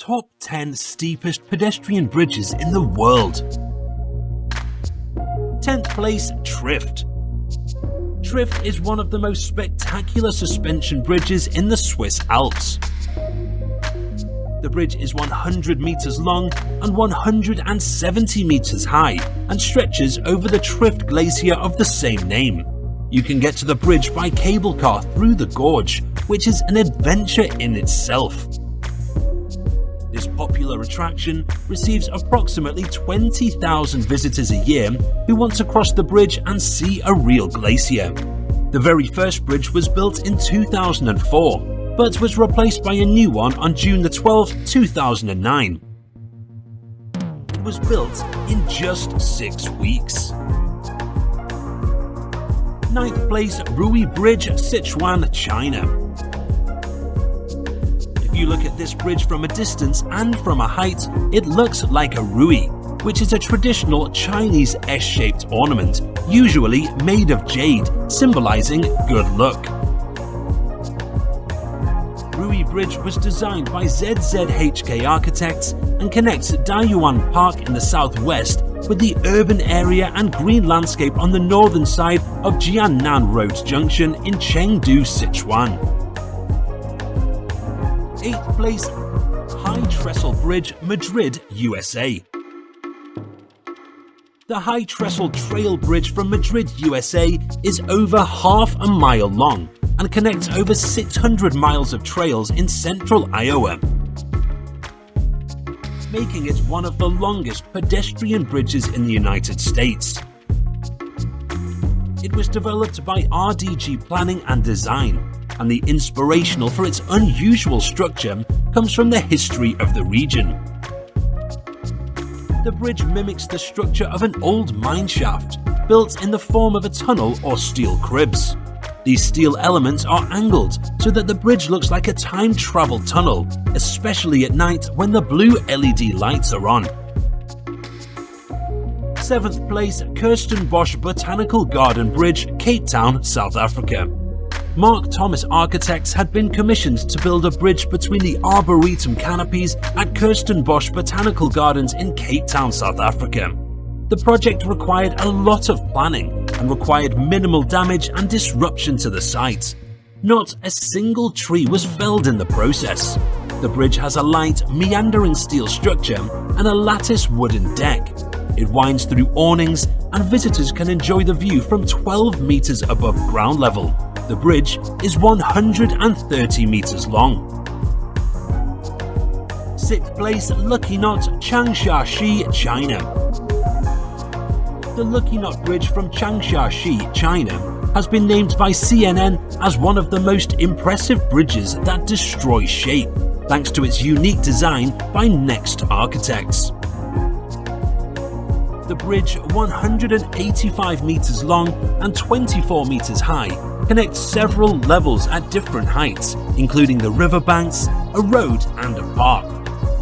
Top 10 steepest pedestrian bridges in the world. 10th place, Trift. Trift is one of the most spectacular suspension bridges in the Swiss Alps. The bridge is 100 meters long and 170 meters high and stretches over the Trift glacier of the same name. You can get to the bridge by cable car through the gorge, which is an adventure in itself. This popular attraction receives approximately 20,000 visitors a year who want to cross the bridge and see a real glacier. The very first bridge was built in 2004, but was replaced by a new one on June 12, 2009. It was built in just 6 weeks. 9th place, Rui Bridge, Sichuan, China. If you look at this bridge from a distance and from a height, it looks like a rui, which is a traditional Chinese S-shaped ornament, usually made of jade, symbolizing good luck. Rui Bridge was designed by ZZHK Architects and connects Dayuan Park in the southwest with the urban area and green landscape on the northern side of Jiannan Road Junction in Chengdu, Sichuan. 8th place, High Trestle Bridge, Madrid, USA. The High Trestle Trail Bridge from Madrid, USA is over half a mile long and connects over 600 miles of trails in central Iowa, making it one of the longest pedestrian bridges in the United States. It was developed by RDG Planning and Design, and the inspiration for its unusual structure comes from the history of the region. The bridge mimics the structure of an old mine shaft, built in the form of a tunnel or steel cribs. These steel elements are angled so that the bridge looks like a time travel tunnel, especially at night when the blue LED lights are on. 7th place, Kirstenbosch Botanical Garden Bridge, Cape Town, South Africa. Mark Thomas Architects had been commissioned to build a bridge between the arboretum canopies at Kirstenbosch Botanical Gardens in Cape Town, South Africa. The project required a lot of planning and required minimal damage and disruption to the site. Not a single tree was felled in the process. The bridge has a light, meandering steel structure and a lattice wooden deck. It winds through awnings and visitors can enjoy the view from 12 meters above ground level. The bridge is 130 meters long. 6th place, Lucky Knot, Changshashi, China. The Lucky Knot Bridge from Changshashi, China, has been named by CNN as one of the most impressive bridges that destroy shape, thanks to its unique design by Next Architects. The bridge, 185 meters long and 24 meters high, connects several levels at different heights, including the riverbanks, a road and a park.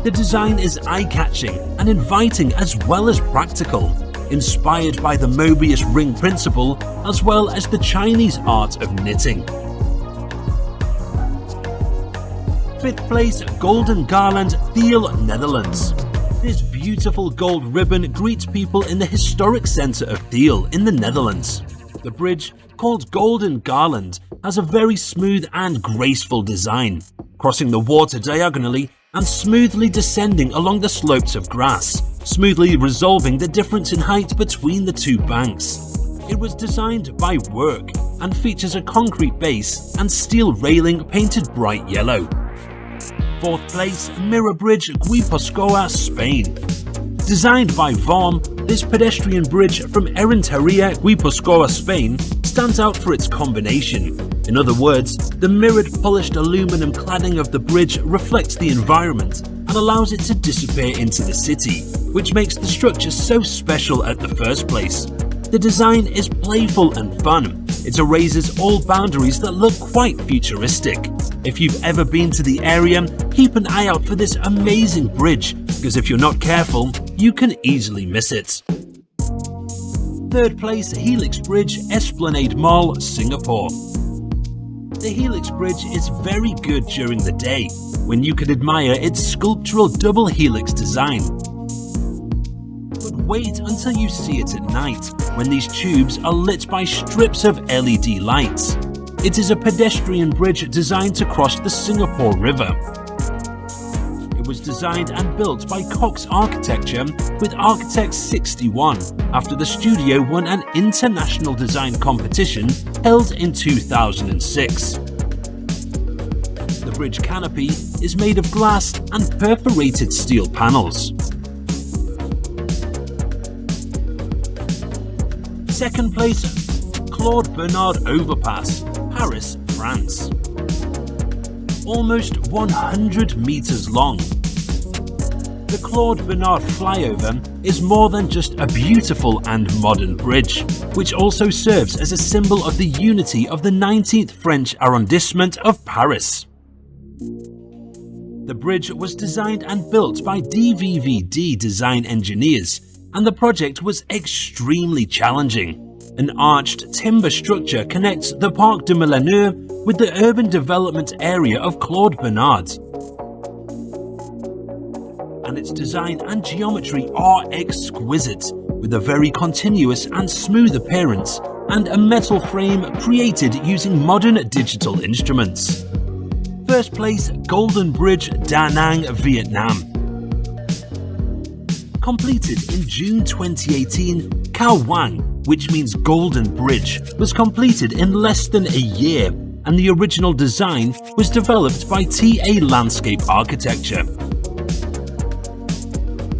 The design is eye-catching and inviting as well as practical, inspired by the Mobius ring principle as well as the Chinese art of knitting. 5th place, Golden Garland, Thiel, Netherlands. This beautiful gold ribbon greets people in the historic centre of Thiel in the Netherlands. The bridge, called Golden Garland, has a very smooth and graceful design, crossing the water diagonally and smoothly descending along the slopes of grass, smoothly resolving the difference in height between the two banks. It was designed by Work and features a concrete base and steel railing painted bright yellow. 4th place, Mirror Bridge, Guipuscoa, Spain. Designed by VOM, this pedestrian bridge from Errenteria, Guipuscoa, Spain, stands out for its combination. In other words, the mirrored polished aluminum cladding of the bridge reflects the environment and allows it to disappear into the city, which makes the structure so special at the first place. The design is playful and fun. It erases all boundaries that look quite futuristic. If you've ever been to the area, keep an eye out for this amazing bridge, because if you're not careful, you can easily miss it. 3rd place, Helix Bridge, Esplanade Mall, Singapore. The Helix Bridge is very good during the day, when you can admire its sculptural double helix design. But wait until you see it at night, when these tubes are lit by strips of LED lights. It is a pedestrian bridge designed to cross the Singapore River. It was designed and built by Cox Architecture with Architects 61 after the studio won an international design competition held in 2006. The bridge canopy is made of glass and perforated steel panels. Second place, Claude Bernard Overpass, Paris, France. Almost 100 meters long. The Claude Bernard flyover is more than just a beautiful and modern bridge, which also serves as a symbol of the unity of the 19th French arrondissement of Paris. The bridge was designed and built by DVVD design engineers, and the project was extremely challenging. An arched timber structure connects the Parc de Millennium with the urban development area of Claude Bernard. And its design and geometry are exquisite, with a very continuous and smooth appearance, and a metal frame created using modern digital instruments. First place, Golden Bridge, Da Nang, Vietnam. Completed in June 2018, Cao Wang, which means Golden Bridge, was completed in less than a year, and the original design was developed by TA Landscape Architecture.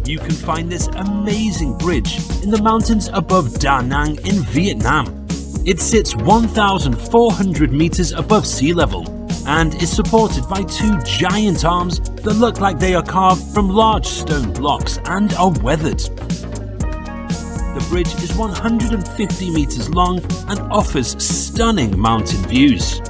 You can find this amazing bridge in the mountains above Da Nang in Vietnam. It sits 1,400 meters above sea level and is supported by two giant arms that look like they are carved from large stone blocks and are weathered. The bridge is 150 meters long and offers stunning mountain views.